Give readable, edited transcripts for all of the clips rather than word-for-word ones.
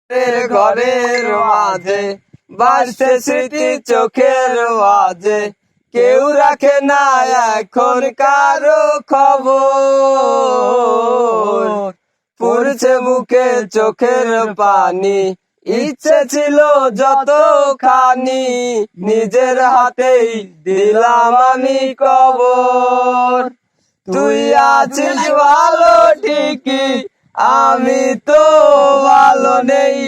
ঘরের মাঝে বাজছে স্মৃতি চোখের মাঝে, কেউ রাখে না এখন কারো খবর। পড়ছে বুকে চোখের পানি, ইচ্ছে ছিল যতখানি, নিজের হাতেই দিলাম আমি কবর। তুই আছিস ভালো ঠিকই, আমি তো ভালো নেই,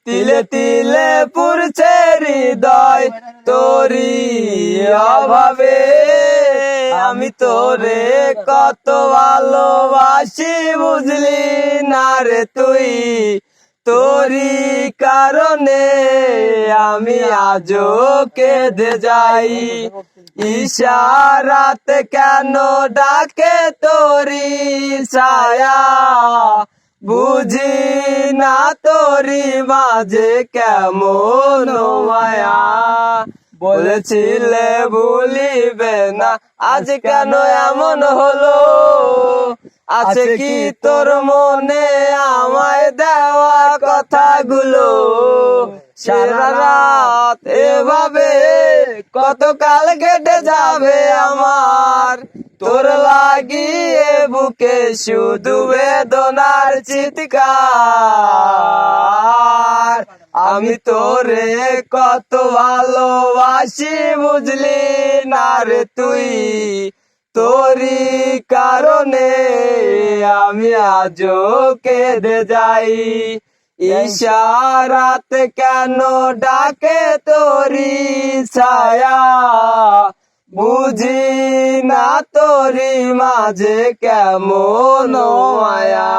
তিলে তিলে পুরছে হৃদয় তোরি অভাবে। আমি তোরে কত ভালোবাসি বুঝলি না রে তুই, তোরি কারণে আমি আজও কেঁদে যাই। ইশারাতে কেন ডাকে তোরি ছায়া, বুঝি না তোরি মাঝে কেমন মায়া। বলেছিলে ভুলিবে না, আজ কেন এমন হলো? আছে কি তোর মনে আমায় দেওয়া কথাগুলো? সারা রাত এভাবে কতকাল কেটে যাবে আমার, তোর লাগিয়ে বুকে শুধু বেদনার চিৎকার। আমি তোরে কত ভালোবাসি বুঝলি না রে তুই, তোরি কারণে আমি আজও কেঁদে যাই। ইশারাতে কেন ডাকে তোরি ছায়া, বুঝি না তোরি মাঝে কেমন মায়া।